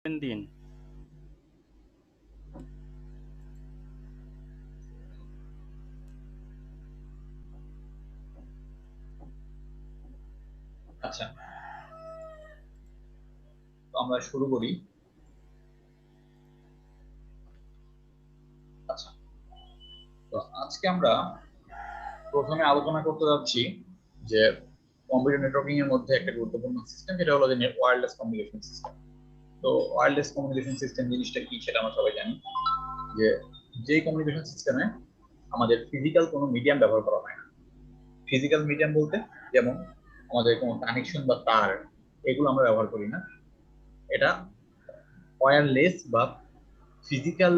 দিন। আচ্ছা, তো আমরা শুরু করি। আচ্ছা, তো আজকে আমরা প্রথমে আলোচনা করতে যাচ্ছি যে কম্পিউটার নেটওয়ার্কিং এর মধ্যে একটা গুরুত্বপূর্ণ সিস্টেম, যেটা হলো যে ওয়্যারলেস কমিউনিকেশন সিস্টেম। তো ওয়্যারলেস কমিউনিকেশন সিস্টেম জিনিসটা কি সেটা আমরা সবাই জানি, যে যেই কমিউনিকেশন সিস্টেমে আমাদের ফিজিক্যাল কোনো মিডিয়াম ব্যবহার করা হয় না। ফিজিক্যাল মিডিয়াম বলতে যেমন আমাদের কোনো কানেকশন বা তার, এগুলো আমরা ব্যবহার করি না। এটা ওয়্যারলেস বা ফিজিক্যাল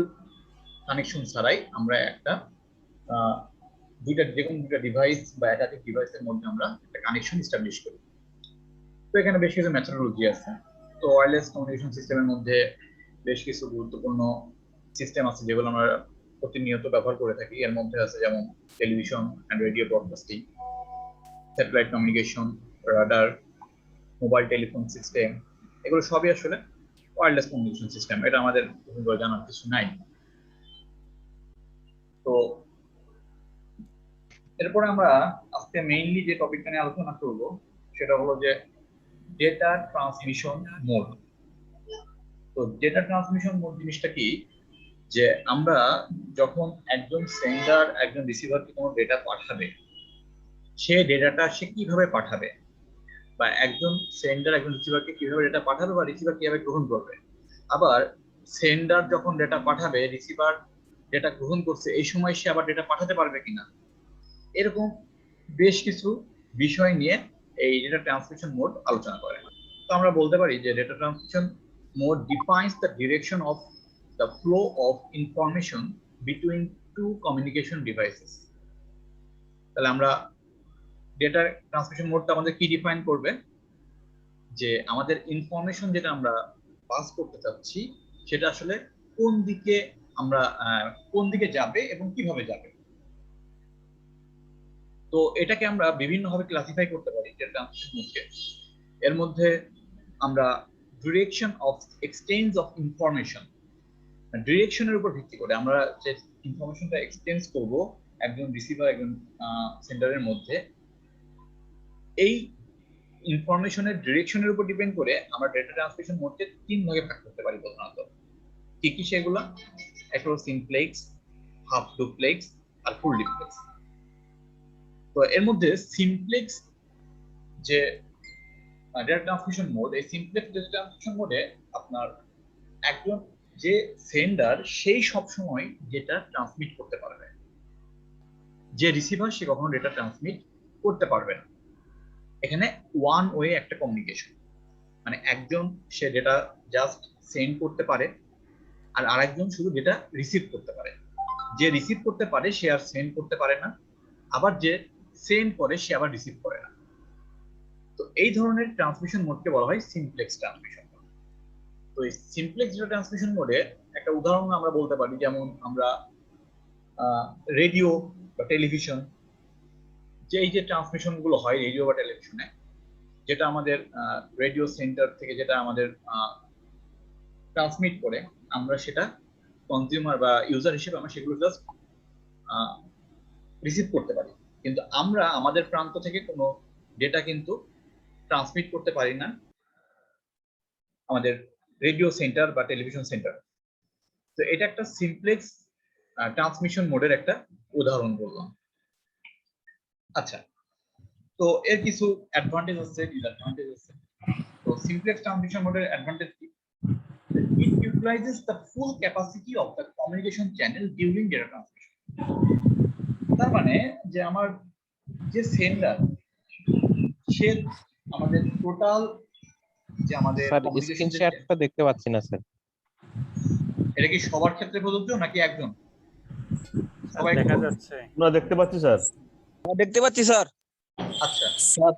কানেকশন ছাড়াই আমরা একটা যে কোনো দুইটা ডিভাইস বা একাধিক ডিভাইসের মধ্যে আমরা একটা কানেকশন এস্টাবলিশ করি। তো এখানে বেশ কিছু মেথডোলজি আছে। তো ওয়্যারলেস কমিউনিকেশন সিস্টেমের মধ্যে বেশ কিছু গুরুত্বপূর্ণ সিস্টেম আছে যেগুলো আমরা প্রতিনিয়ত ব্যবহার করে থাকি। এর মধ্যে আছে যেমন television and radio broadcasting, satellite communication, radar, mobile telephone system. এগুলো সবই আসলে ওয়্যারলেস কমিউনিকেশন সিস্টেম। এটা আমাদের জানার কিছু নাই। তো এরপরে আমরা আজকে মেইনলি যে টপিকটা নিয়ে আলোচনা করব সেটা হলো যে ডেটা ট্রান্সমিশন মোড। তো ডেটা ট্রান্সমিশন মোড জিনিসটা কি, যে আমরা যখন একজন সেন্ডার একজন রিসিভারকে কোনো ডেটা পাঠাবে, সে ডেটাটা সে কিভাবে পাঠাবে, বা একজন সেন্ডার একজন রিসিভারকে কিভাবে ডেটা পাঠাবে বা রিসিভার কিভাবে গ্রহণ করবে। আবার সেন্ডার যখন ডেটা পাঠাবে, রিসিভার ডেটা গ্রহণ করছে, এই সময় সে আবার ডেটা পাঠাতে পারবে কিনা, এরকম বেশ কিছু বিষয় নিয়ে এই ডেটা ট্রান্সমিশন মোড আলোচনা করে। তো আমরা বলতে পারি যে data transmission mode defines the direction of the flow of information between two communication devices. তাহলে আমরা ডেটা ট্রান্সমিশন মোডটা আমাদের কি ডিফাইন করবে, যে আমাদের ইনফরমেশন যেটা আমরা পাস করতে চাচ্ছি সেটা আসলে কোন দিকে আমরা কোন দিকে যাবে এবং কিভাবে যাবে। তো এটাকে আমরা বিভিন্নভাবে ক্লাসিফাই করতে পারি ডেটা ট্রান্সমিশন মোডকে। এর মধ্যে আমরা direction of exchange of information, ডিরেকশনের উপর ভিত্তি করে আমরা যে ইনফরমেশনটা এক্সচেঞ্জ করব একজন রিসিভার একজন সেন্ডারের মধ্যে, এই ইনফরমেশনের ডিরেকশনের উপর ডিপেন্ড করে আমরা ডেটা ট্রান্সমিশন মোডকে তিন ভাগে ভাগ করতে পারি প্রধানত। কি কি সেগুলো? একটা হলো সিমপ্লেক্স, হাফ ডুপ্লেক্স আর ফুল ডুপ্লেক্স। তো এর মধ্যে সিমপ্লেক্স যে ডেটা ট্রান্সমিশন মোড, এই সিমপ্লেক্স ডেটা ট্রান্সমিশন মোডে আপনার একজন যে সেন্ডার সেই সব সময় ডেটা ট্রান্সমিট করতে পারবে, যে রিসিভার সে কখনো ডেটা ট্রান্সমিট করতে পারবে না। এখানে ওয়ান ওয়ে একটা কমিউনিকেশন, মানে একজন সে ডেটা জাস্ট সেন্ড করতে পারে আর আরেকজন শুধু ডেটা রিসিভ করতে পারে। যে রিসিভ করতে পারে সে আর সেন্ড করতে পারে না, আবার যে সেন্ড করে সে আবার রিসিভ করে না। তো এই ধরনের ট্রান্সমিশন মোডকে বলা হয় সিমপ্লেক্স ট্রান্সমিশন মোড। তো এই সিমপ্লেক্স ট্রান্সমিশন মোডে একটা উদাহরণ আমরা বলতে পারি, যেমন আমরা রেডিও বা টেলিভিশন, যে এই যে ট্রান্সমিশন গুলো হয় রেডিও বা টেলিভিশনে, যেটা আমাদের রেডিও সেন্টার থেকে যেটা আমাদের ট্রান্সমিট করে, আমরা সেটা কনজিউমার বা ইউজার হিসেবে আমরা সেগুলো জাস্ট রিসিভ করতে পারি, কিন্তু আমরা আমাদের প্রান্ত থেকে কোনো ডেটা কিন্তু ট্রান্সমিট করতে পারি না আমাদের রেডিও সেন্টার বা টেলিভিশন সেন্টার। তো এটা একটা সিমপ্লেক্স ট্রান্সমিশন মোডের একটা উদাহরণ বললাম। আচ্ছা, তো এর কিছু অ্যাডভান্টেজ আছে, ডিসঅ্যাডভান্টেজ আছে। তো সিমপ্লেক্স ট্রান্সমিশন মোডের অ্যাডভান্টেজ কি? It utilizes the full capacity of the communication channel during data transmission. তার মানে যে আমার যে সেন্ডার, সে আমাদের টোটাল যে আমাদের স্যার কমিউনিকেশন স্ক্রিন শেয়ারটা দেখতে পাচ্ছি না স্যার। এটা কি সবার ক্ষেত্রে প্রযোজ্য নাকি একজন? সবাই দেখা যাচ্ছে। না, দেখতে পাচ্ছি স্যার। দেখতে পাচ্ছি স্যার। আচ্ছা, স্যার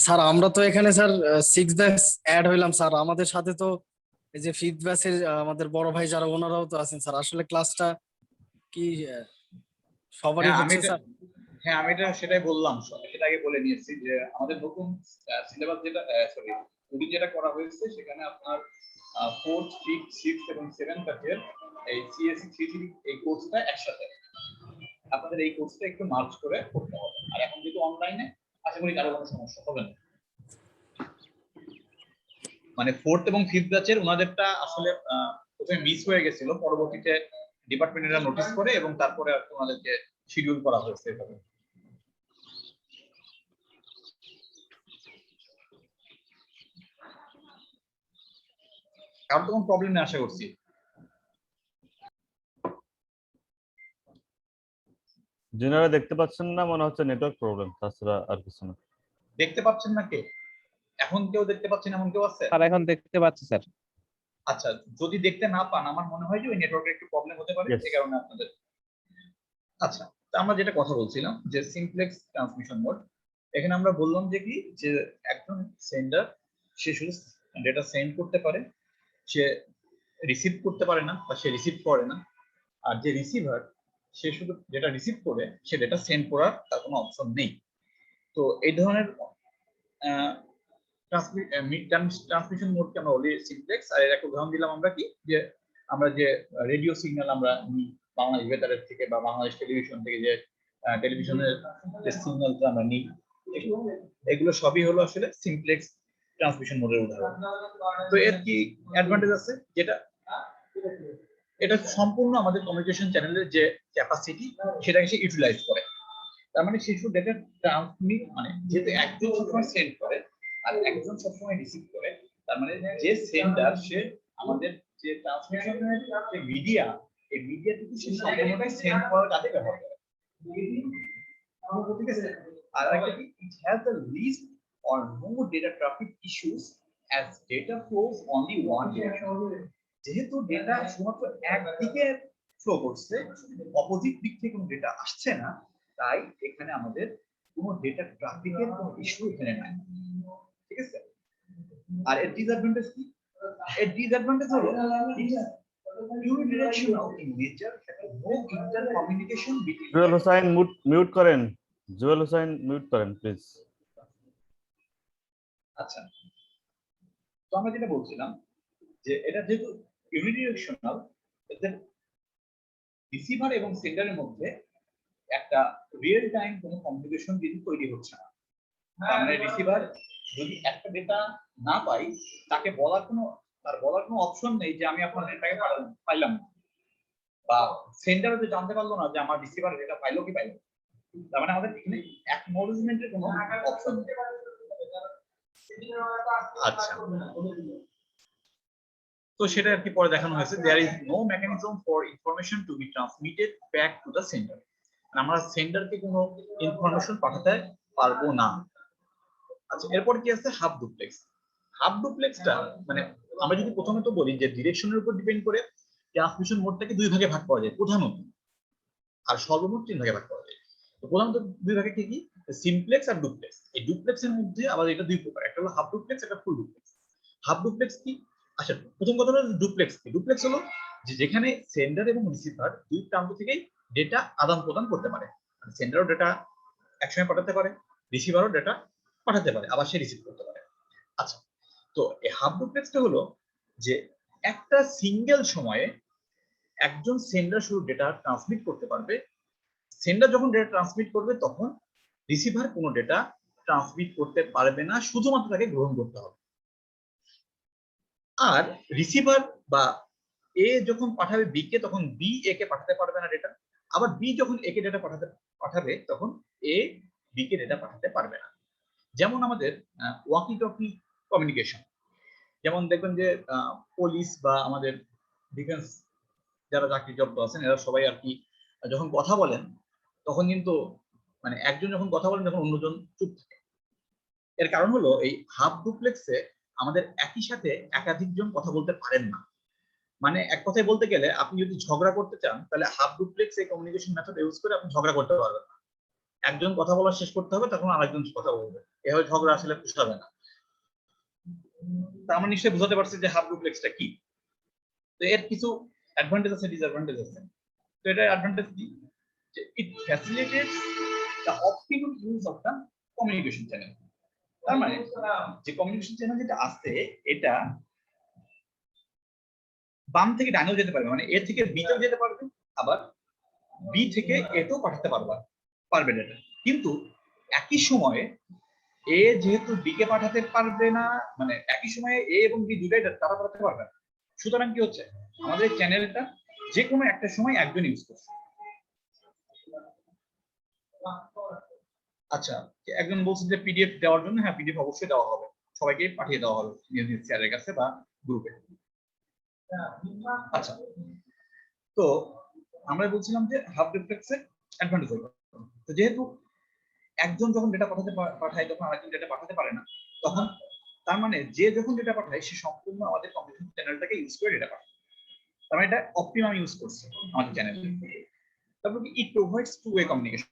স্যার আমরা তো এখানে স্যার 6 ব্যাচ অ্যাড হইলাম স্যার, আমাদের সাথে তো এই যে 5th ব্যাচের আমাদের বড় ভাই যারা ওনারাও তো আছেন স্যার। আসলে ক্লাসটা কি সবারই হ্যাঁ হচ্ছে স্যার? আমি এটা সেটাই বললাম, সেটা আগে বলে নিয়েছি যে আমাদের নতুন সিলেবাস যেটা সরি রুটিন যেটা করা হয়েছে, সেখানে আপনার 4th 5th 6th এবং 7th ব্যাচের এই সিএসসি 3 এই কোর্সটা একসাথে আপনাদের এই কোর্সটা একটু মার্চ করে করতে হবে। আর এখন যেহেতু অনলাইনে আশা করি কারো কোনো সমস্যা হবে না। মানে 4th এবং 5th ব্যাচের ওনাদেরটা আসলে প্রথমে মিস হয়ে গেছিল, পরবর্তীতে ডিপার্টমেন্টরা নোটিস করে এবং তারপরে আর ওনাদেরকে শিডিউল করা হয়েছে এভাবে। কারণ কোনো প্রবলেম নেই আশা করছি। যিনারা দেখতে পাচ্ছেন না মনে হচ্ছে নেটওয়ার্ক প্রবলেম, তাছাড়া আর কিছু না। দেখতে পাচ্ছেন না কে? এখন কেউ দেখতে পাচ্ছেন এমন কেউ আছে? স্যার এখন দেখতে পাচ্ছি স্যার। আচ্ছা, যদি দেখতে না পান আমার মনে হয় যে ওই নেটওয়ার্কের একটু প্রবলেম হতে পারে, Yes. এই কারণে আপনাদের। আচ্ছা, তো আমরা যেটা কথা বলছিলাম যে সিমপ্লেক্স ট্রান্সমিশন মোড, এখানে আমরা বললাম যে কি যে একজন সেন্ডার সে শুধু ডেটা সেন্ড করতে পারে, সে রিসিভ করতে পারে না বা সে রিসিভ করে না। আর যে রিসিভার সে শুধু ডেটা রিসিভ করে, সে ডেটা সেন্ড করার তার কোনো অপশন নেই। তো এই ধরনের ট্রান্সমিশন মোডকে আমরা বলি সিমপ্লেক্স। আর এর একটা উদাহরণ দিলাম আমরা কি, যে আমরা যে রেডিও সিগন্যাল আমরা বাংলাদেশ বেতারের থেকে বা বাংলাদেশ টেলিভিশন থেকে যে টেলিভিশনের যে সিগন্যালটা আমরা নিই, এগুলো সবই হলো আসলে সিমপ্লেক্স ট্রান্সমিশন মোডের উদাহরণ। তো এর কি অ্যাডভান্টেজ আছে, যেটা এটা সম্পূর্ণ আমাদের কমিউনিকেশন চ্যানেলের যে ক্যাপাসিটি সেটাকে সে ইউটিলাইজ করে। তার মানে সে শুধু ডেটা ট্রান্সমিট, মানে যেহেতু একজন সবসময় সেন্ড করে আর একজন সবসময় রিসিভ করে, তার মানে যে সেন্ডার সে আমাদের যে ট্রান্সমিশনের যে মিডিয়া, এই মিডিয়াটুকু সে সম্পূর্ণটাই সেন্ড করার কাজে ব্যবহার করে। ঠিক আছে? আর একটা কি, it has the least or no data traffic issues as data flows only one direction. যেহেতু ডেটা শুধুমাত্র একদিকে ফ্লো করছে, অপোজিট দিক থেকে কোনো ডেটা আসছে না, তাই এখানে আমাদের কোনো ডেটা ট্রাফিকের কোনো ইস্যু এখানে নাই। ঠিক আছে? আর এর ডিসঅ্যাডভান্টেজ কি? এর ডিসঅ্যাডভান্টেজ হলো unidirectional in nature, no intercommunication between. Jewel Hossain mute করেন, জুয়েল হোসেন মিউট করেন প্লিজ। আচ্ছা, তো আমরা যেটা বলছিলাম যে এটা যেহেতু ইউনিডিরেকশনাল, এদের রিসিভার এবং সেন্ডারের মধ্যে একটা রিয়েল টাইম কোনো কমিউনিকেশন যদি তৈরি হচ্ছে না। তার মানে রিসিভার যদি একটা ডেটা না পাই, তাকে বলার কোনো অপশন নেই যে আমি আপনার ডেটাকে পাইলাম না, বা সেন্ডারও তো জানতে পারলো না যে আমার রিসিভার ডেটা পাইলো কি পাইলো। তার মানে আমাদের এখানে অ্যাকনলেজমেন্টের কোনো অপশন নেই। আচ্ছা, তো সেটা আর কি পরে দেখানো হয়েছে, there is no mechanism for information to be transmitted back to the sender. আমরা সেন্ডারকে কোনো ইনফরমেশন পাঠাতে পারবো না। আচ্ছা, এরপর কি আছে হাফ ডুপ্লেক্স। হাফ ডুপ্লেক্সটা মানে আমরা যদি প্রথমে তো বলি যে ডিরেকশনের উপর ডিপেন্ড করে ট্রান্সমিশন মোডটাকে দুই ভাগে ভাগ করা যায় প্রধানত, আর সর্বমোট 3 ভাগে ভাগ করা যায়। তো প্রধানত দুই ভাগে কি কি, সিমপ্লেক্স আর ডুপ্লেক্স। এই ডুপ্লেক্সের মধ্যে আবার এটা দুই প্রকার, একটা হলো হাফ ডুপ্লেক্স, একটা ফুল ডুপ্লেক্স। হাফ ডুপ্লেক্স কি? আচ্ছা, প্রথম কথা হলো ডুপ্লেক্স কি। ডুপ্লেক্স হলো যে যেখানে সেন্ডার এবং রিসিভার দুই প্রান্ত থেকেই ডেটা আদান প্রদান করতে পারে। মানে সেন্ডারও ডেটা একসময় পাঠাতে পারে, রিসিভারও ডেটা পাঠাতে পারে, আবার সে রিসিভ করতে পারে। আচ্ছা, তো এই হাফ ডুপ্লেক্সটা হলো যে একটা সিঙ্গেল সময়ে একজন সেন্ডার শুধু ডেটা ট্রান্সমিট করতে পারবে। সেন্ডার যখন ডেটা ট্রান্সমিট করবে তখন রিসিভার কোনো ডেটা ট্রান্সমিট করতে পারবে না, শুধুমাত্র তাকে গ্রহণ করতে হবে। আর রিসিভার বা এ যখন পাঠাবে বি কে, তখন বি এ কে পাঠাতে পারবে না ডেটা। আবার বি যখন এ কে ডেটা পাঠাবে তখন এ বি কে ডেটা পাঠাতে পারবে না। যেমন আমাদের ওয়াকি টকি কমিউনিকেশন, যেমন দেখবেন যে পুলিশ বা আমাদের ডিফেন্স যারা চাকরিরত আছেন এরা সবাই আর কি যখন কথা বলেন তখন কিন্তু মানে একজন যখন কথা বলেন তখন অন্যজন চুপ থাকে। এর কারণ হলো এই হাফ ডুপ্লেক্সে আমাদের একই সাথে একাধিক জন কথা বলতে পারেন না। মানে এক কথায় বলতে গেলে আপনি যদি ঝগড়া করতে চান তাহলে হাফ ডুপ্লেক্স এই কমিউনিকেশন মেথড ইউজ করে আপনি ঝগড়া করতে পারবেন না। একজন কথা বলা শেষ করতে হবে, তখন আরেকজন কথা বলবে, এভাবে ঝগড়া আসলে পোষাবে না। তা আমরা নিশ্চয়ই বুঝাতে পারছি যে হাফ ডুপ্লেক্সটা কি। তো এর কিছু অ্যাডভান্টেজ আছে, ডিসঅ্যাডভান্টেজ আছে। তো এটা অ্যাডভান্টেজ কি, যে it facilitates the optimum use of the communication channel. তার মানে যে কমিউনিকেশন চ্যানেল যেটা আছে এটা বাম থেকে ডানেও যেতে পারবে, মানে এ থেকে বি তেও যেতে পারবে, আবার বি থেকে এ তেও পাঠাতে পারবে ডেটা। কিন্তু একই সময়ে এ যেহেতু বি কে পাঠাতে পারবে না, মানে একই সময়ে এ এবং বি দুটাই তারা পাঠাতে পারবে না, সুতরাং কি হচ্ছে আমাদের চ্যানেলটা যে কোনো একটা সময় একজন ইউজ করছে। আচ্ছা, একজন বলছে যে পিডিএফ দেওয়ার জন্য, হ্যাঁ পিডিএফ অবশ্যই দেওয়া হবে, সবাইকে পাঠিয়ে দেওয়া হবে নিজ নিজ স্যারের কাছে বা গ্রুপে। আচ্ছা, তো আমরা বলছিলাম যে হাফ ডুপ্লেক্সের অ্যাডভান্টেজ হলো, তো যেহেতু একজন যখন ডেটা পাঠায় তখন আরেকজন ডেটা পাঠাতে পারে না, তখন তার মানে যে যখন ডেটা পাঠায় সে সম্পূর্ণ আমাদের কমিউনিকেশন চ্যানেলটাকে ইউজ করে ডেটা পাঠায়, তার মানে এটা অপটিমাম ইউজ করছে আমাদের চ্যানেল। তারপর it provides two way communication,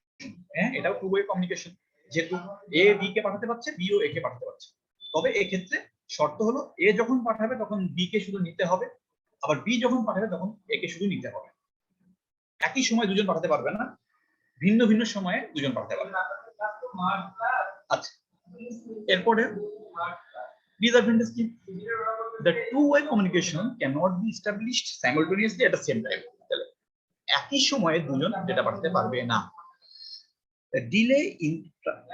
হ্যাঁ এটাও টু ওয়ে কমিউনিকেশন, যেহেতু এ বি কে পাঠাতে পারছে, বি ও এ কে পাঠাতে পারছে। তবে এই ক্ষেত্রে শর্ত হলো এ যখন পাঠাবে তখন বি কে শুধু নিতে হবে, আবার বি যখন পাঠাবে তখন এ কে শুধু নিতে হবে। একই সময় দুজন পাঠাতে পারবে না, ভিন্ন ভিন্ন সময়ে দুজন পাঠাতে পারবে। আচ্ছা, এরপরে disadvantage কি? The two-way communication cannot be established simultaneously at the same time. একই সময়ে দুজন ডেটা পাঠাতে পারবে না। The delay in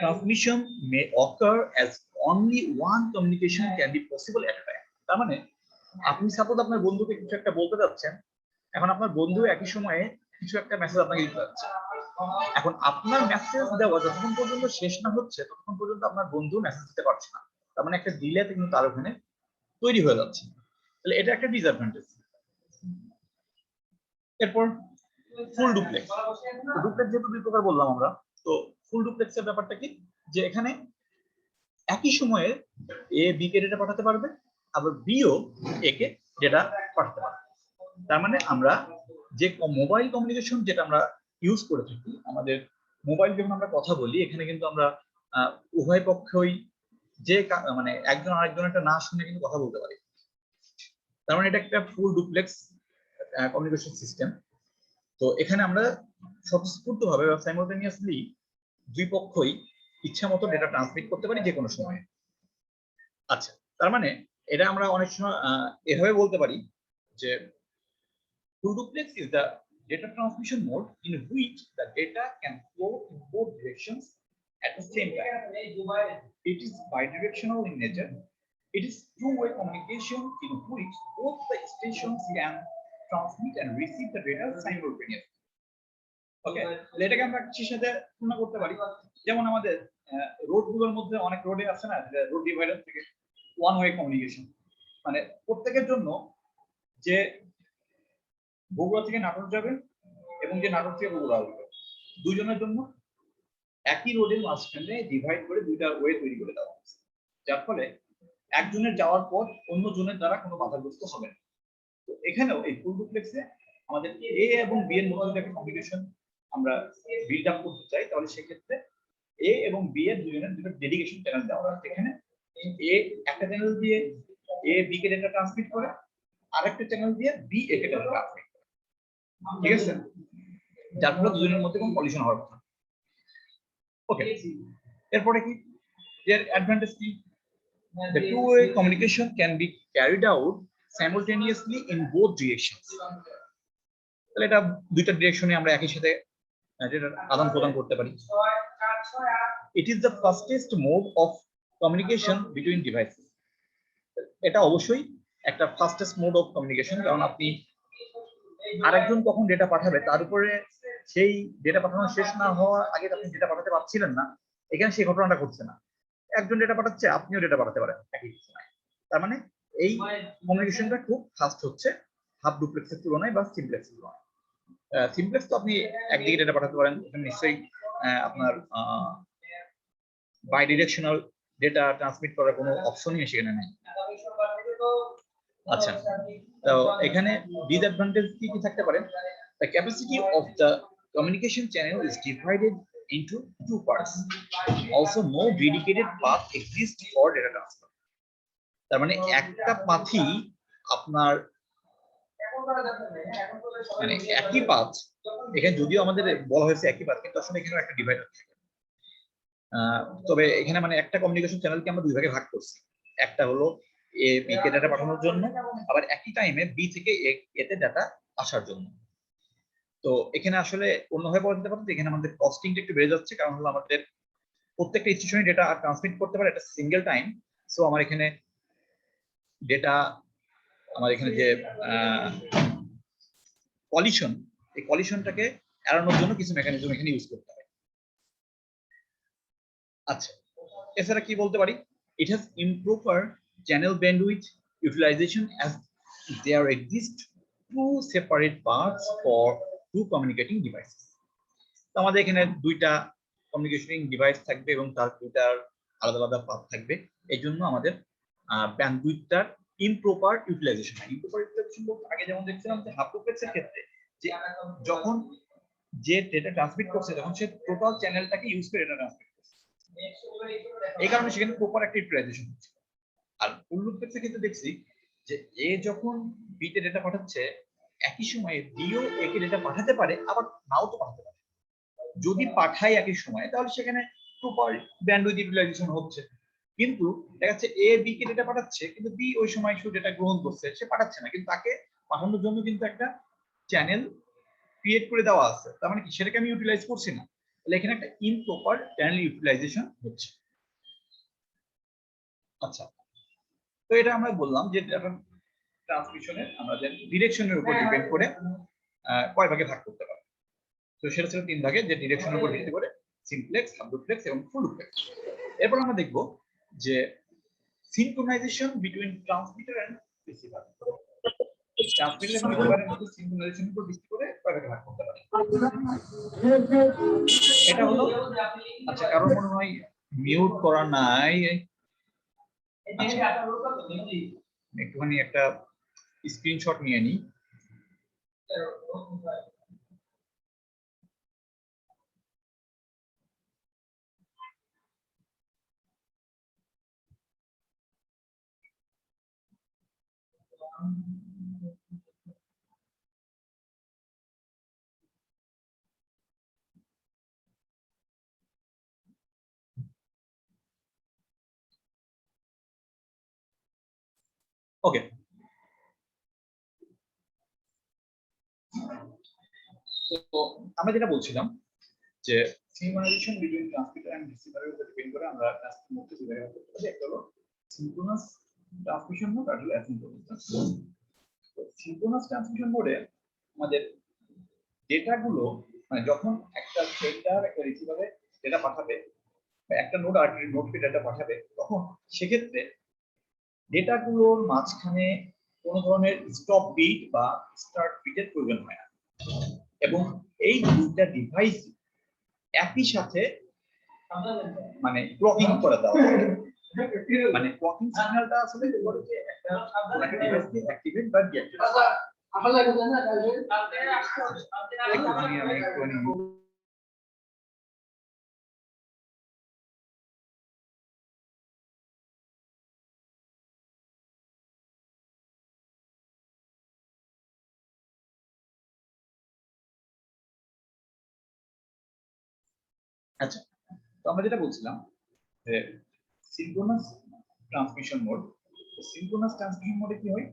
transmission may occur as only one communication can be possible at a time. তার মানে আপনি সাপোজ আপনার বন্ধুকে কিছু একটা বলতে যাচ্ছেন, এখন আপনার বন্ধু একই সময়ে কিছু একটা মেসেজ আপনাকে দিতে যাচ্ছে, এখন আপনার মেসেজ দেওয়া যতক্ষণ পর্যন্ত শেষ না হচ্ছে ততক্ষণ পর্যন্ত আপনার বন্ধু মেসেজ দিতে পারছে না, তার মানে একটা ডিলে কিন্তু তার ওখানে তৈরি হয়ে যাচ্ছে, তাহলে এটা একটা ডিসঅ্যাডভান্টেজ। এরপর ফুল ডুপ্লেক্স। ডুপ্লেক্স যেহেতু দুই প্রকার বললাম আমরা, তো ফুল ডুপ্লেক্সের ব্যাপারটা কি, যে এখানে একই সময়ে এ বি কে ডেটা পাঠাতে পারবে, আবার বি ও এ কে ডেটা পাঠাতে পারবে। তার মানে আমরা যে মোবাইল কমিউনিকেশন যেটা আমরা ইউজ করে থাকি, আমাদের মোবাইল যখন আমরা কথা বলি এখানে কিন্তু আমরা উভয় পক্ষই যে মানে একজন আরেকজনেরটা না শুনে কিন্তু কথা বলতে পারি, তার মানে এটা একটা ফুল ডুপ্লেক্স কমিউনিকেশন সিস্টেম। তো এখানে আমরা স্বতঃস্ফূর্তভাবে বা সাইমultaneously দুই পক্ষই ইচ্ছা মতো ডেটা ট্রান্সমিট করতে পারি যে কোনো সময়ে। আচ্ছা, তার মানে এটা আমরা অনেক সময় এভাবে বলতে পারি যে full duplex is the data transmission mode in which the data can flow in both directions at the same time. It is bidirectional in nature. It is two-way communication in which both the stations can transmit and receive the data simultaneously. Okay, এটাকে আমরা কিছুর সাথে তুলনা করতে পারি, যেমন আমাদের রোডগুলোর মধ্যে অনেক রোডে আছে না, রোড ডিভাইডার থেকে ওয়ান ওয়ে কমিউনিকেশন, মানে প্রত্যেকের জন্য যে বগুড়া থেকে নাটোর যাবে এবং যে নাটোর থেকে বগুড়া আসবে, দুজনের জন্য একই রোডের মাঝখানে ডিভাইড করে দুইটা ওয়ে তৈরি করে দেওয়া হয়েছে, যার ফলে একজনের যাওয়ার পর অন্য জনের দ্বারা কোনো বাধাগ্রস্ত হবে না। তো এখানেও এই ফুল ডুপ্লেক্সে আমাদের এ এবং বি এর মধ্যে একটা কমিউনিকেশন আমরা বিল্ড আপ করতে চাই, তাহলে সেক্ষেত্রে এ এবং বি এর দুজনের দুটো ডেডিকেশন চ্যানেল দেওয়া আছে। এখানে এ একটা চ্যানেল দিয়ে A B K data transmit করে, আরেকটা চ্যানেল দিয়ে B A K data transmit করে, ঠিক আছে, যার ফলে দুজনের মধ্যে কোনো কলিশন হওয়ার কথা। ওকে, এরপরে কি এর অ্যাডভান্টেজ কি? The two-way communication can be carried out simultaneously in both directions. তাহলে এটা দুইটা ডিরেকশনে আমরা একই সাথে যেটা আদান প্রদান করতে পারি। It is the fastest mode of communication between devices. এটা অবশ্যই একটা ফাস্টেস্ট মোড অফ কমিউনিকেশন, কারণ আপনি আরেকজন কখন ডেটা পাঠাবে তার উপরে সেই ডেটা পাঠানো শেষ না হওয়ার আগে আপনি ডেটা পাঠাতে পারছিলেন না, এখানে সেই ঘটনাটা ঘটছে না, একজন ডেটা পাঠাচ্ছে আপনিও ডেটা পাঠাতে পারেন একই সময়। তার মানে এই কমিউনিকেশনটা খুব ফাস্ট হচ্ছে হাফ ডুপ্লেক্সের তুলনায় বা সিমপ্লেক্সের তুলনায়। সিমপ্লেক্স তো আপনি একদিকে ডেটা পাঠাতে পারেন, নিশ্চয়ই আপনার বাই ডিরেকশনাল ডেটা ট্রান্সমিট করার কোনো অপশনই সেখানে নেই। আচ্ছা, তো এখানে ডিসঅ্যাডভান্টেজ কি কি থাকতে পারে? The capacity of the communication channel is divided into two parts. Also, no dedicated path exists for data transfer. তার মানে একটা পাথই আপনার মানে একই পাথ, এখানে যদিও আমাদের বলা হয়েছে একই পাথ, কিন্তু আসলে এখানে একটা ডিভাইডার থাকে। তবে এখানে মানে একটা কমিউনিকেশন চ্যানেলকে আমরা দুই ভাগে ভাগ করছি, একটা হলো এ বি কে ডাটা পাঠানোর জন্য, আবার একই টাইমে বি থেকে এতে ডাটা আসার জন্য। তো এখানে আসলে অন্যভাবে বলতে পারতে এখানে আমাদের কস্টিংটা একটু বেড়ে যাচ্ছে, কারণ হলো আমাদের প্রত্যেকটা ইনস্টিটিউশনে ডেটা ট্রান্সমিট করতে পারে একটা সিঙ্গেল টাইম। সো আমার এখানে ডেটা, আমার এখানে যে কলিশন, এই কলিশনটাকে এড়ানোর জন্য কিছু মেকানিজম এখানে ইউজ করতে হয়। আচ্ছা, এছাড়া কি বলতে পারি, it has improper channel bandwidth utilization as there exist two separate paths for two communicating devices. তো আমাদের এখানে দুইটা কমিউনিকেশন ডিভাইস থাকবে এবং তার দুইটার আলাদা আলাদা পাথ থাকবে। এই জন্য আমাদের ব্যান্ডউইথটার ইমপ্রপার ইউটিলাইজেশন। ইমপ্রপার ইউটিলাইজেশন বলতে আগে যেমন দেখছিলাম যে হাফ ডুপ্লেক্সের ক্ষেত্রে যে যখন যে ডেটা ট্রান্সমিট করছে তখন সে টোটাল চ্যানেলটাকে ইউজ করে ডেটা ট্রান্সমিট করছে, এই কারণে সেখানে প্রপার একটা ইউটিলাইজেশন হচ্ছে। আর ফুল ডুপ্লেক্সের ক্ষেত্রে দেখছি যে এ যখন বিতে ডেটা পাঠাচ্ছে একই সময়ে বিও একে ডেটা পাঠাতে পারে, আবার নাও তো পাঠাতে পারে। যদি পাঠাই একই সময়ে তাহলে সেখানে প্রপার ব্যান্ডউইথ ইউটিলাইজেশন হচ্ছে। কিন্তু দেখা যাচ্ছে এ বি কে ডেটা পাঠাচ্ছে কিন্তু বি ওই সময় শুধু ডেটা গ্রহণ করছে, সে পাঠাচ্ছে না, কিন্তু তাকে পাঠানোর জন্য কিন্তু একটা চ্যানেল ক্রিয়েট করে দেওয়া আছে। তার মানে কি সেটাকে আমি ইউটিলাইজ করছি না, তাহলে এখানে একটা ইমপ্রপার চ্যানেল ইউটিলাইজেশন হচ্ছে। আচ্ছা, তো এটা আমরা বললাম যে ডাটা ট্রান্সমিশনের আমাদের ডিরেকশনের উপর ডিপেন্ড করে কয় ভাগে ভাগ করতে পারে। তো সেটা ছিল 3 ভাগে, যে ডিরেকশনের উপর ভিত্তি করে সিমপ্লেক্স, হাফ ডুপ্লেক্স এবং ফুল ডুপ্লেক্স। এরপর আমরা দেখব যে synchronization between transmitter and receiver. Transmitter এবং রিসিভারের মধ্যে সিনক্রোনাইজেশনের উপর ভিত্তি করে কয় ভাগে ভাগ করতে পারে। এটা হলো, আচ্ছা কারণ মনে হয় মিউট করা নাই, আচ্ছা একটুখানি একটা স্ক্রিনশট নিয়ে নিই। ওকে, তো আমরা যেটা বলছিলাম যে সিনক্রোনাইজেশন বিটুইন ট্রান্সমিটার এন্ড রিসিভারের উপর ডিপেন্ড করে আমরা ট্রান্সমিটার মধ্যে দুই ভাগে করতে পারি। একটা হলো সিনক্রোনাস ট্রান্সমিশন মোড আর হলো অ্যাসিনক্রোনাস। সিনক্রোনাস ট্রান্সমিশন মোডে আমাদের ডেটাগুলো মানে যখন একটা সেন্ডার একটা রিসিভারে ডেটা পাঠাবে বা একটা নোড আর নোডকে ডেটা পাঠাবে, তখন সেক্ষেত্রে ডেটাগুলোর মাঝখানে কোনো ধরনের স্টপ বিট বা স্টার্ট বিটের প্রয়োজন হয় না, এবং এই দুইটা ডিভাইস একই সাথে মানে ক্লকিং করে দেওয়া হয়। মানে ক্লকিং সিগন্যালটা আসলে বলে যে একটা ডিভাইসকে অ্যাক্টিভেট বা ডিঅ্যাক্টিভেট। আচ্ছা, তো আমরা যেটা বলছিলাম যে synchronous transmission mode, synchronous transmission মোডে কি হয়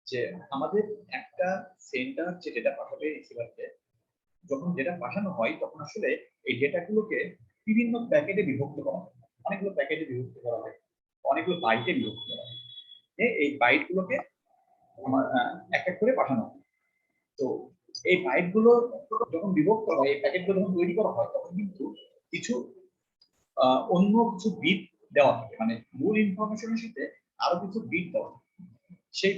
যে আমাদের একটা সেন্টার যে ডেটা পাঠাবে রিসিভারকে, যখন ডেটা পাঠানো হয় তখন আসলে এই ডেটাগুলোকে বিভিন্ন প্যাকেটে বিভক্ত করা হয়, অনেকগুলো প্যাকেটে বিভক্ত করা হয়, অনেকগুলো বাইটে বিভক্ত করা হয়। এই বাইটগুলোকে আমার এক এক করে পাঠানো হয়। তো এই বাইটগুলো যখন বিভক্ত হয়, এই প্যাকেটগুলো যখন তৈরি করা হয় তখন কিন্তু কিছু অন্য কিছু বিট দেওয়া থাকে, মানে মূল ইনফরমেশনের সাথে আরো কিছু বিট দেওয়া থাকে। সেই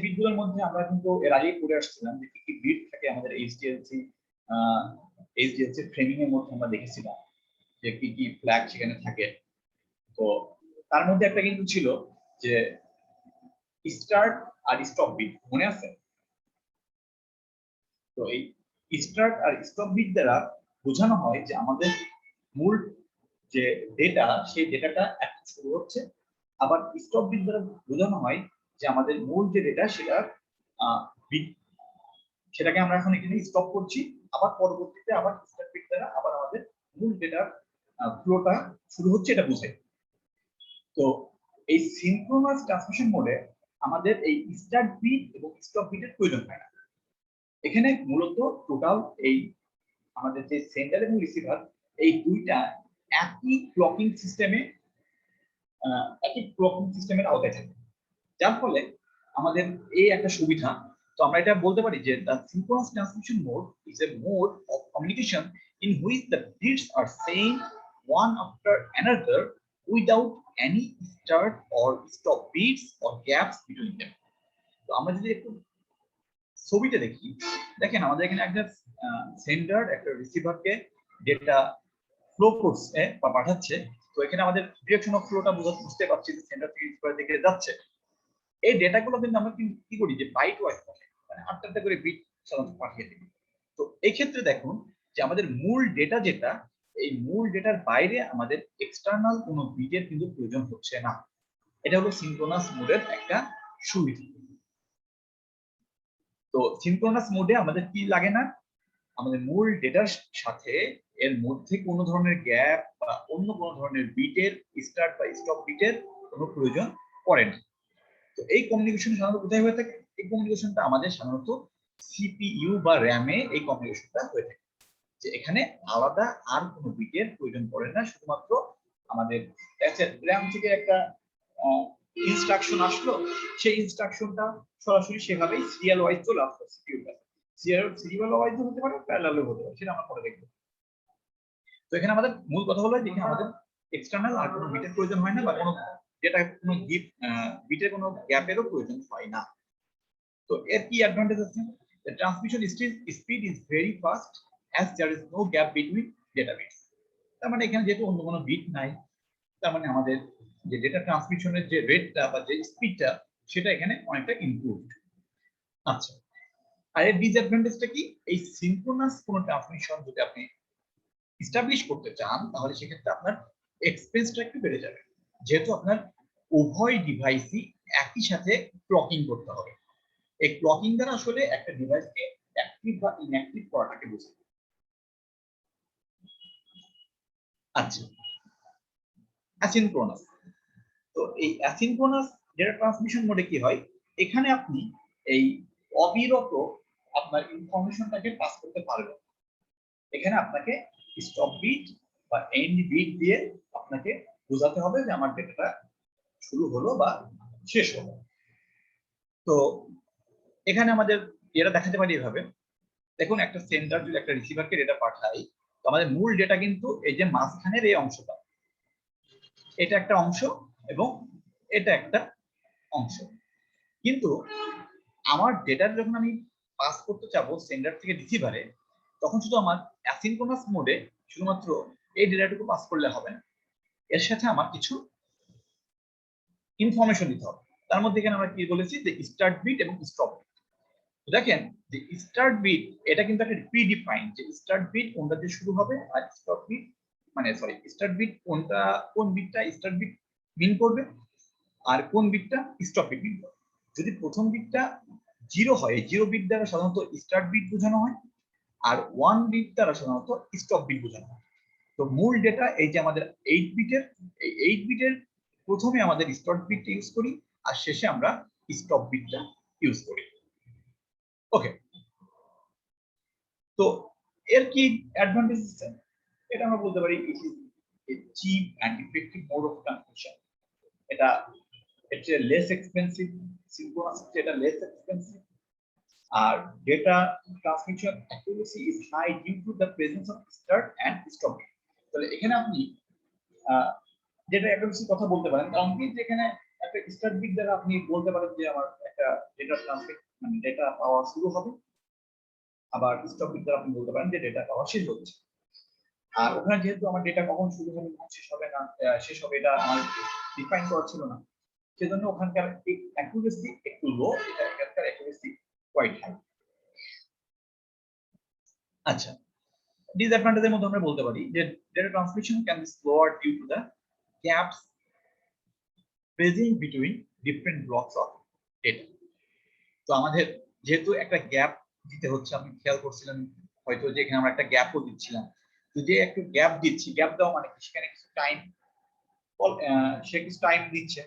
বিটগুলোর মধ্যে আমরা কিন্তু এর আগেই পড়ে আসছিলাম যে কি কি বিট থাকে আমাদের এইচডিএলসি ফ্রেমিং এর মধ্যে আমরা দেখেছিলাম যে কি কি ফ্ল্যাগ সেখানে থাকে। তো তার মধ্যে একটা কিন্তু ছিল যে স্টার্ট আর স্টপ বিট, মনে আছে? তো এই স্টার্ট আর স্টপ বিট দ্বারা বোঝানো হয় যে আমাদের মূল যে ডেটা সেই ডেটাটা এখন শুরু হচ্ছে, আবার স্টপ বিট দ্বারা বোঝানো হয় যে আমাদের মূল যে ডেটা সেটাকে আমরা এখন এখানে স্টপ করছি, আবার পরবর্তীতে আবার স্টার্ট বিট দ্বারা আবার আমাদের মূল ডেটার ফ্লোটা শুরু হচ্ছে, এটা বোঝায়। তো এই সিনক্রোনাস ট্রান্সমিশন মোডে আমাদের এই স্টার্ট বিট এবং স্টপ বিটের প্রয়োজন হয় না। এখানে মূলত টোটাল এই আমাদের যে সেন্ডার এবং রিসিভার এই দুইটা একই ক্লকিং সিস্টেমের আওতায় থাকে, যার ফলে আমাদের এই একটা সুবিধা। তো আমরা এটা বলতে পারি যে the synchronous transmission mode is a mode of communication in which the bits are sent one after another without any start or stop beats or gaps between them. তো আমরা যদি একটু ছবিটা দেখি, দেখেন আমাদের এখানে একটা সেন্ডার একটা রিসিভারকে ডেটা ফ্লো করছে বা পাঠাচ্ছে। তো এখানে আমাদের ডিরেকশন অফ ফ্লোটা বুঝতে পারছি যে সেন্ডার থেকে রিসিভার দিকে যাচ্ছে। এই ডেটাগুলো কিন্তু আমরা কি করি যে বাইট ওয়াইজ পাঠাই, মানে 8টা করে বিট সাধারণত পাঠিয়ে দিই। তো এই ক্ষেত্রে দেখুন যে আমাদের মূল ডেটা যেটা, এই মূল ডেটার বাইরে আমাদের এক্সটার্নাল কোনো বিটের কিন্তু প্রয়োজন হচ্ছে না। এটা হলো সিনক্রোনাস মোডের একটা সুবিধা। তো সিনক্রোনাস মোডে আমাদের কি লাগে না, আমাদের মূল ডেটার সাথে এর মধ্যে কোনো ধরনের গ্যাপ বা অন্য কোনো ধরনের বিটের স্টার্ট বা স্টপ বিটের কোনো প্রয়োজন পড়ে না। তো এই কমিউনিকেশন সাধারণত কোথায় হয়ে থাকে? এই কমিউনিকেশনটা আমাদের সাধারণত সিপিইউ বা র্যামে এই কমিউনিকেশনটা হয়ে থাকে, যে এখানে আলাদা আর কোনো বিটের প্রয়োজন পড়ে না। শুধুমাত্র আমাদের র্যাম থেকে একটা ইনস্ট্রাকশন আসলো, সেই ইনস্ট্রাকশনটা সরাসরি সেভাবেই সিরিয়াল ওয়াইজ চলে আসলো সিপিইউর কাছে। সিরিয়াল ওয়াইজ হতে পারে, প্যারালালও হতে পারে, সেটা আমরা পরে দেখব। তো এখানে আমাদের মূল কথা হলো যে আমাদের এক্সটার্নাল আর কোনো বিটের প্রয়োজন হয় না, বা কোনো যেটা কোনো বিটের কোনো গ্যাপেরও প্রয়োজন হয় না। তো এর কি অ্যাডভান্টেজ আছে? The transmission speed is very fast as there is no gap between data bits. তার মানে এখানে যেহেতু অন্য কোনো বিট নাই, তার মানে আমাদের যে ডেটা ট্রান্সমিশনের যে রেটটা বা যে স্পিডটা সেটা এখানে অনেকটা ইমপ্রুভড। আচ্ছা, আর এর ডিসঅ্যাডভান্টেজটা কি? এই সিনক্রোনাস কোনো ট্রান্সমিশন যদি আপনি এস্টাবলিশ করতে চান, তাহলে সেক্ষেত্রে আপনার এক্সপেন্সটা একটু বেড়ে যাবে, যেহেতু আপনার উভয় ডিভাইসই একই সাথে ক্লকিং করতে হবে। এই ক্লকিং দ্বারা আসলে একটা ডিভাইসকে অ্যাক্টিভ বা ইনঅ্যাক্টিভ করাটাকে বোঝায়। আচ্ছা, অ্যাসিনক্রোনাস। তো এই অ্যাসিনক্রোনাস ডেটা ট্রান্সমিশন মোডে কি হয়? এখানে আপনি এই অবিরত আপনার ইনফরমেশনটাকে পাস করতে পারবেন। এখানে আপনাকে স্টপ বিট বা এন্ড বিট দিয়ে আপনাকে বোঝাতে হবে যে আমার ডেটাটা শুরু হলো বা শেষ হলো। তো এখানে আমাদের এটা দেখাতে পারি এভাবে, দেখুন একটা সেন্ডার যদি একটা রিসিভারকে ডেটা পাঠায়, তো আমাদের মূল ডেটা কিন্তু এই যে মাঝখানের এই অংশটা, এটা একটা অংশ এবং এটা একটা অংশ। কিন্তু আমার ডেটা যখন আমি পাস করতে চাবো সেন্ডার থেকে রিসিভারে, তখন শুধু আমার অ্যাসিনক্রোনাস মোডে শুধুমাত্র এই ডেটাটুকু পাস করলে হবে না, এর সাথে আমার কিছু ইনফরমেশন দিতে হবে। তার মধ্যে এখানে আমরা কি বলেছি যে স্টার্ট বিট এবং স্টপ বিট। দেখেন যে স্টার্ট বিট এটা কিন্তু একটা প্রিডিফাইন্ড, যে স্টার্ট বিট কোনটা দিয়ে শুরু হবে আর স্টপ বিট স্টার্ট বিট কোনটা, কোন বিটটা স্টার্ট বিট মিন করবে আর কোন বিটটা স্টপ বিট মিন করবে। যদি প্রথম বিটটা 0 হয়, 0 বিট দ্বারা সাধারণত স্টার্ট বিট বোঝানো হয়, আর 1 বিট দ্বারা সাধারণত স্টপ বিট বোঝানো হয়। তো মূল ডেটা এই যে আমাদের 8 বিটের, এই 8 বিটের প্রথমে আমাদের স্টার্ট বিটটা ইউজ করি আর শেষে আমরা স্টপ বিটটা ইউজ করি। ওকে, তো এর কি অ্যাডভান্টেজ আছে? এটা আমরা বলতে পারি it is a cheap and effective mode of transmission. এটা লেস এক্সপেন্সিভ, সিনক্রোনাস এটা লেস এক্সপেন্সিভ, আর data transmission accuracy is high due to the presence of start and stop. তাহলে এখানে আপনি ডেটা অ্যাকুরেসি কথা বলতে পারেন, কারণ কি যেখানে একটা স্টার্ট বিট দ্বারা আপনি বলতে পারেন যে আমার একটা ডেটা ট্রান্সমিট মানে ডেটা পাওয়া শুরু হবে, আবার স্টপ বিট দ্বারা আপনি বলতে পারেন যে ডেটা পাওয়া শেষ হচ্ছে। আর ওখানে যেহেতু আমার ডেটা কখন শুরু হবে কখন শেষ হবে না শেষ হবে এটা আমার ডিফাইন করা ছিল না, সেজন্য ওখানকার অ্যাকুরেসি একটু লো, এটা এখানকার অ্যাকুরেসি কোয়াইট হাই। আচ্ছা, ডিসঅ্যাডভান্টেজের মধ্যে আমরা বলতে পারি যে data transmission can be slower due to the gaps present between different blocks of data. তো আমাদের যেহেতু একটা গ্যাপ দিতে হচ্ছে, আপনি খেয়াল করছিলেন হয়তো যে এখানে আমরা একটা গ্যাপও দিচ্ছিলাম, তো যে একটু গ্যাপ দিচ্ছি, গ্যাপ দেওয়া মানে সেখানে কিছু টাইম, সে কিছু টাইম দিচ্ছে,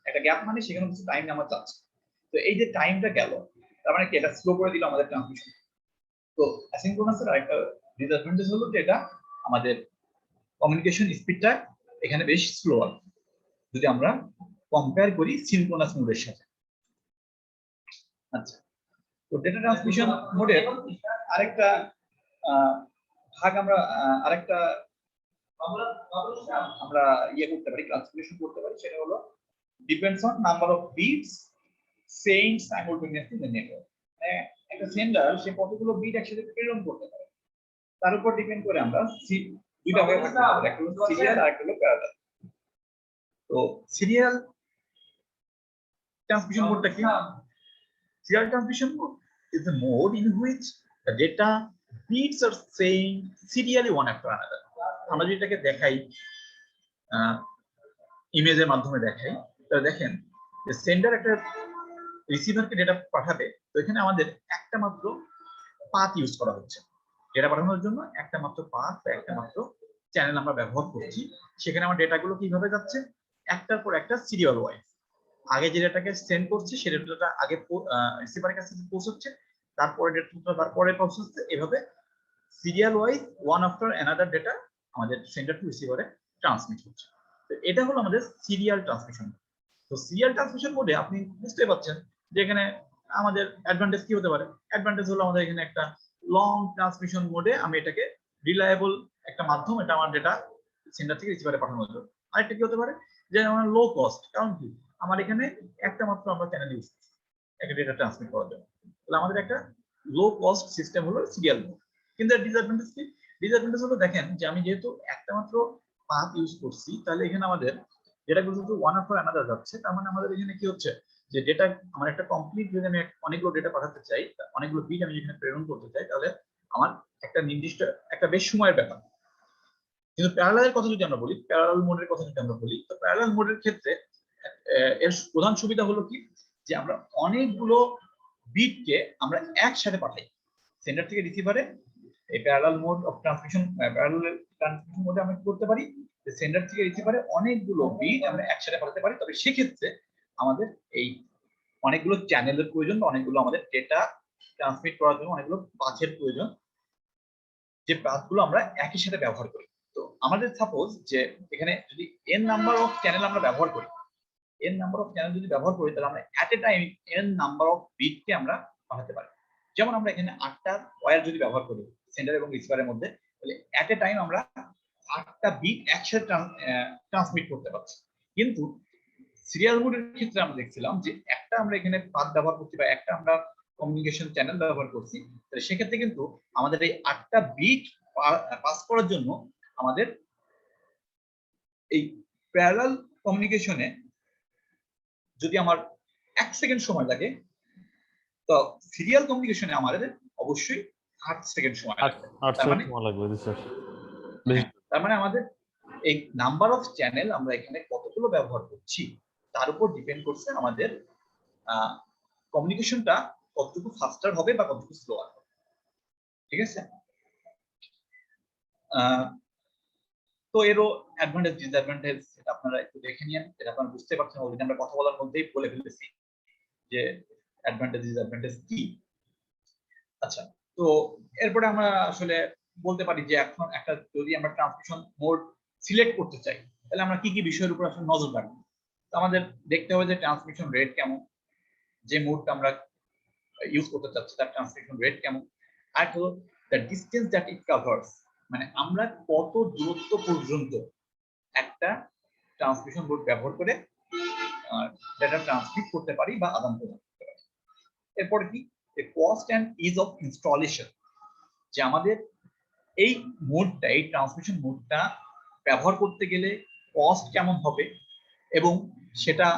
একটা গ্যাপ মানে সেখানে কিছু টাইম আমার যাচ্ছে। তো এই যে টাইমটা গেল, তার মানে কি এটা স্লো করে দিল আমাদের ট্রান্সমিশন। তো অ্যাসিনক্রোনাসের আরেকটা ডিসঅ্যাডভান্টেজ হলো যে এটা আমাদের কমিউনিকেশন স্পিডটা এখানে বেশ স্লো যদি আমরা কম্পেয়ার করি সিনক্রোনাস মোডের সাথে। আচ্ছা, তো ডেটা ট্রান্সমিশন মোডের আরেকটা ভাগ আমরা আরেকটা আমরা করতে পারি, ক্লাসিফিকেশন করতে পারি, সেটা হলো depends on number of bits send simultaneously in the network. একটা সেন্ডার সে কতগুলো বিট একসাথে প্রেরণ করতে পারে তার উপর ডিপেন্ড করে আমরা দুইটা ভাগে ভাগ করতে পারি, একটা হলো সিরিয়াল আর একটা হলো প্যারালাল। তো সিরিয়াল ট্রান্সমিশন মোডটা কি? Serial transmission mode is the mode in which the data bits are sent serially one after another. আমরা যেটাকে দেখাই ইমেজের মাধ্যমে দেখাই, তাহলে দেখেন যে সেন্ডার একটা রিসিভারকে ডেটা পাঠাবে, তো এখানে আমাদের একটা মাত্র পাথ ইউজ করা হচ্ছে ডেটা পাঠানোর জন্য, একটা মাত্র পাথ বা একটা মাত্র চ্যানেল আমরা ব্যবহার করছি। সেখানে আমার ডেটাগুলো কিভাবে যাচ্ছে, একটার পর একটা সিরিয়াল ওয়াইজ। আগে যে ডেটাকে সেন্ড করছি সেই ডেটাটা আগে রিসিভারের কাছে পৌঁছচ্ছে, তারপরে ডেটাটা তারপরে পৌঁছচ্ছে, এভাবে serial wise one after another data আমাদের সেন্ডার টু রিসিভারে ট্রান্সমিট হচ্ছে। তো এটা হলো আমাদের সিরিয়াল ট্রান্সমিশন। তো সিরিয়াল ট্রান্সমিশন মোডে আপনি বুঝতে পারছেন যে এখানে আমাদের অ্যাডভান্টেজ কি হতে পারে। অ্যাডভান্টেজ হলো আমাদের এখানে একটা লং ট্রান্সমিশন মোডে আমি এটাকে রিলায়েবল একটা মাধ্যম, এটা আমার ডেটা সেন্ডার থেকে রিসিভারে পাঠানোর জন্য। আরেকটা কি হতে পারে যে আমার লো কস্ট, কারণ কি আমার এখানে একটা মাত্র আমরা চ্যানেল ইউজ করছি একটা ডেটা ট্রান্সমিট করার জন্য, তাহলে আমাদের একটা লো কস্ট সিস্টেম হলো সিরিয়াল মোড। কিন্তু ডিসঅ্যাডভান্টেজ কি? ডিসঅ্যাডভান্টেজ হলো দেখেন যে আমি যেহেতু একটা মাত্র পাথ ইউজ করছি, তাহলে এখানে আমাদের ডেটাগুলো যেহেতু ওয়ান আফটার অ্যানাদার যাচ্ছে, তার মানে আমাদের এখানে কি হচ্ছে যে ডেটা আমার একটা কমপ্লিট, যদি আমি অনেকগুলো ডেটা পাঠাতে চাই, অনেকগুলো বিট আমি যেখানে প্রেরণ করতে চাই, তাহলে আমার একটা নির্দিষ্ট একটা বেশ সময়ের ব্যাপার। কিন্তু প্যারালালের কথা যদি আমরা বলি, প্যারালাল মোডের কথা যদি আমরা বলি, তো প্যারালাল মোডের ক্ষেত্রে এর প্রধান সুবিধা হলো কি যে আমরা অনেকগুলো বিটকে আমরা একসাথে পাঠাই সেন্ডার থেকে রিসিভারে। এই parallel mode of transmission, parallel transmission মোডে আমরা কি করতে পারি, যে সেন্ডার থেকে রিসিভারে অনেকগুলো বিট আমরা একসাথে পাঠাতে পারি। তবে সেক্ষেত্রে আমাদের এই অনেকগুলো চ্যানেলের প্রয়োজন, অনেকগুলো আমাদের ডেটা ট্রান্সমিট করার জন্য অনেকগুলো পাথের প্রয়োজন, যে পাথগুলো আমরা একই সাথে ব্যবহার করি। তো আমাদের সাপোজ যে এখানে যদি n নাম্বার অফ চ্যানেল আমরা ব্যবহার করি, n নাম্বার অফ চ্যানেল যদি ব্যবহার করি, তাহলে আমরা at a time n number of বিটকে আমরা পাঠাতে পারি। যেমন আমরা এখানে 8টা ওয়্যার যদি ব্যবহার করি সেন্ডার এবং রিসিভারের মধ্যে, তাহলে এট এ টাইম আমরা 8টা বিট একসাথে ট্রান্সমিট করতে পারছি। কিন্তু সিরিয়াল মোডের ক্ষেত্রে আমরা দেখছিলাম যে একটা আমরা এখানে পাথ ব্যবহার করছি বা একটা আমরা কমিউনিকেশন চ্যানেল ব্যবহার করছি, তাহলে সেক্ষেত্রে কিন্তু আমাদের এই 8টা বিট পাস করার জন্য আমাদের এই প্যারালাল কমিউনিকেশনে যদি আমার 1 সেকেন্ড সময় লাগে, তো সিরিয়াল কমিউনিকেশনে আমাদের অবশ্যই 8 সেকেন্ড সময় লাগবে। তার মানে আমাদের এই নাম্বার অফ চ্যানেল আমরা এখানে কতগুলো ব্যবহার করছি তার উপর ডিপেন্ড করছে আমাদের কমিউনিকেশনটা কতটুকু ফাস্টার হবে বা কতটুকু স্লোয়ার হবে। ঠিক আছে? তো এরও অ্যাডভান্টেজ ডিসঅ্যাডভান্টেজ এটা আপনারা একটু দেখে নিন, এটা আপনারা বুঝতে পারছেন। অলরেডি আমরা কথা বলার মধ্যেই বলে ফেলেছি যে অ্যাডভান্টেজ ডিসঅ্যাডভান্টেজ কি। আচ্ছা, তো এরপরে আমরা আসলে বলতে পারি যে এখন একটা যদি আমরা ট্রান্সমিশন মোড সিলেক্ট করতে চাই, তাহলে আমরা কি কি বিষয়ের উপর আসলে নজর রাখবো। তো আমাদের দেখতে হবে যে ট্রান্সমিশন রেট কেমন, যে মোডটা আমরা ইউজ করতে চাচ্ছি তার ট্রান্সমিশন রেট কেমন, আর হলো the distance that it covers, মানে আমরা কত দূরত্ব পর্যন্ত একটা ট্রান্সমিশন মোড ব্যবহার করে ডেটা ট্রান্সমিট করতে পারি বা আদান প্রদান করতে পারি। এরপর কি cost and is of installation, যে আমাদের এই মোডটা, এই ট্রান্সমিশন মোডটা ব্যবহার করতে গেলে কস্ট কেমন হবে এবং সেটা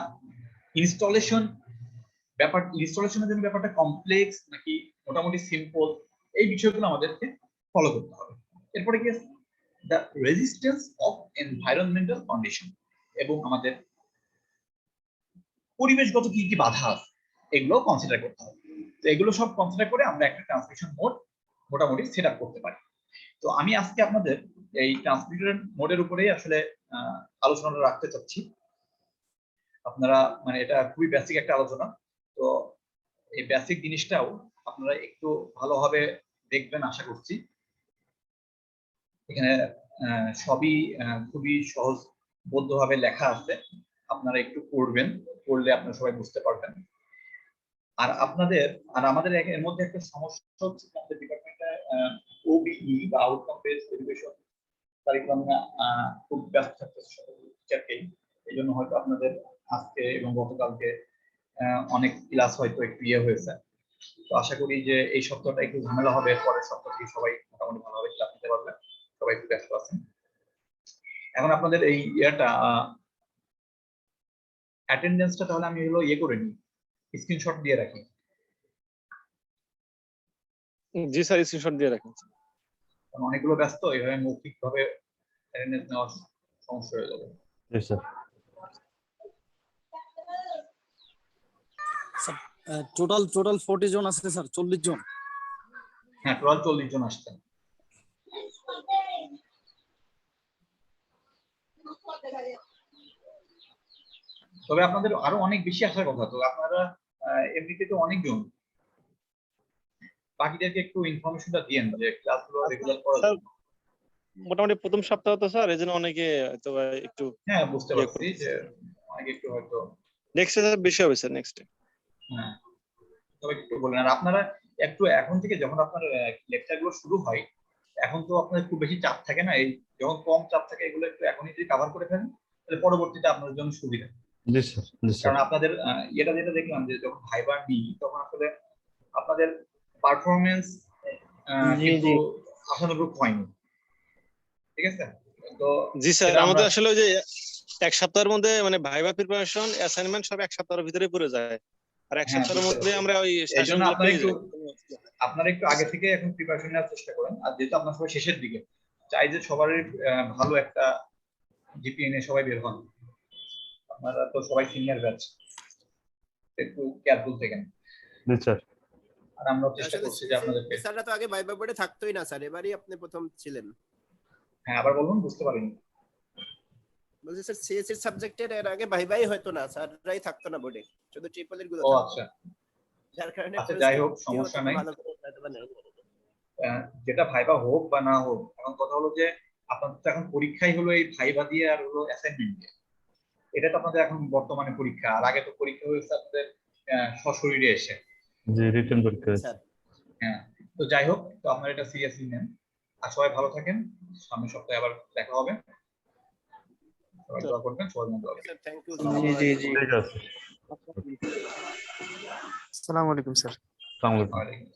ইনস্টলেশনের জন্য ব্যাপারটা কমপ্লেক্স নাকি মোটামুটি সিম্পল, এই বিষয়গুলো আমাদেরকে ফলো করতে হবে। এরপরে কি আছে the resistance of environmental condition, এবং আমাদের পরিবেশগত কি কি বাধা আছে এগুলো কনসিডার করতে হবে। তো এগুলো সব কনসিডার করে আমরা একটা ট্রান্সমিশন মোড মোটামুটি সেট আপ করতে পারি। তো আমি আজকে আপনাদের এই ট্রান্সমিশন মোডের উপরেই আসলে আলোচনাটা রাখতে চাচ্ছি। আপনারা মানে এটা খুবই বেসিক একটা আলোচনা, তো এই বেসিক জিনিসটাও আপনারা একটু ভালোভাবে দেখবেন আশা করছি। এখানে সবই খুবই সহজবোধ্যভাবে লেখা আছে, আপনারা একটু পড়বেন, পড়লে আপনারা সবাই বুঝতে পারবেন। আর আমাদের এর মধ্যে একটা সমস্যা হচ্ছে আমাদের ডিপার্টমেন্টে ওবিই বা আউটকাম বেসড এডুকেশন কারিকুলাম খুব ব্যস্ত থাকতেছে সকল টিচারকেই। এই জন্য হয়তো আপনাদের আজকে এবং গতকালকে অনেক ক্লাস হয়তো একটু হয়েছে। তো আশা করি যে এই সপ্তাহটা একটু ঝামেলা হবে, পরের সপ্তাহ থেকে সবাই মোটামুটি ভালোভাবে ক্লাস নিতে পারবে, সবাই একটু ব্যস্ত আছেন। এখন আপনাদের এই অ্যাটেন্ডেন্সটা তাহলে আমি হলো করে নিই, স্ক্রিনশট দিয়ে রাখি। জি স্যার, স্ক্রিনশট দিয়ে রাখেন। কারণ অনেকগুলো ব্যস্ত, এইভাবে মৌখিকভাবে অ্যাটেন্ডেন্স নেওয়ার সমস্যা হয়ে যাবে। জি স্যার। টোটাল 40 জন আছে স্যার, 40 জন। হ্যাঁ, টোটাল 40 জন আসছেন। তবে আপনাদের আরো অনেক বেশি আসার কথা, তো আপনারা এমনিতে তো অনেকজন, বাকিদেরকে একটু ইনফরমেশনটা দিয়েন যে ক্লাসগুলো রেগুলার করার জন্য। মোটামুটি প্রথম সপ্তাহ তো স্যার, এজন্য অনেকে হয়তো একটু হ্যাঁ, বুঝতে পারছি যে অনেকে একটু হয়তো নেক্সট স্যার বেশি হবে স্যার নেক্সট। হ্যাঁ, তবে একটু বলেন। আর আপনারা একটু এখন থেকে যখন আপনার লেকচারগুলো শুরু হয়, এখন তো আপনাদের খুব বেশি চাপ থাকে না, এই যখন কম চাপ থাকে এগুলো একটু এখনই যদি কভার করে ফেলেন তাহলে পরবর্তীতে আপনাদের জন্য সুবিধা। জি স্যার। জি স্যার। কারণ আপনাদের যেটা দেখলাম যে যখন ভাইবা নিই তখন আসলে আপনাদের পারফরমেন্স কিন্তু আশানুরূপ হয়নি, ঠিক আছে? তো জি স্যার, আমাদের আসলে ওই যে এক সপ্তাহের মধ্যে মানে ভাইবা প্রিপারেশন অ্যাসাইনমেন্ট সব এক সপ্তাহের ভিতরে পড়ে যায়, আর এক সপ্তাহের মধ্যে আমরা ওই সেশন আপনারা একটু আগে থেকে এখন প্রিপারেশন নেওয়ার চেষ্টা করেন। আর যেহেতু আপনার সবাই শেষের দিকে, চাই যে সবারই ভালো একটা জিপিএ নিয়ে সবাই বের হন। আপনারা তো সবাই সিনিয়র ব্যাচ, একটু কেয়ারফুল থাকেন। জি স্যার। আর আমরা চেষ্টা করছি যে আপনাদেরকে। স্যাররা তো আগে ভাইবা বোর্ডে থাকতোই না স্যার, এবারই আপনি প্রথম ছিলেন। হ্যাঁ, আবার বলুন, বুঝতে পারিনি। বলছি স্যার সিএসসি সাবজেক্টের এর আগে ভাইবাই হয়তো না, স্যাররাই থাকতো না বোর্ডে, শুধু ট্রিপল এর গুলো ও থাকতো। আচ্ছা, যার কারণে আচ্ছা যাই হোক, সমস্যা নাই। যেটা ভাইবা হোক বা না হোক, এখন কথা হলো যে আপনাদের তো এখন পরীক্ষাই হলো এই ভাইবা দিয়ে আর হলো অ্যাসাইনমেন্ট দিয়ে। এটা তো আপনাদের এখন বর্তমানে পরীক্ষা, আর আগে তো পরীক্ষা হয়েছে আপনাদের সশরীরে এসে। জি, রিটেন পরীক্ষা। হ্যাঁ, তো যাই হোক, তো আপনারা এটা সিরিয়াসলি নেন আর সবাই ভালো থাকেন। সামনের সপ্তাহে আবার দেখা হবে, সবাই দোয়া করবেন, সবাই মঙ্গল হবে। Thank you. জি জি। ঠিক আছে। আসসালামু আলাইকুম স্যার। আসসালামু আলাইকুম। ওয়ালাইকুম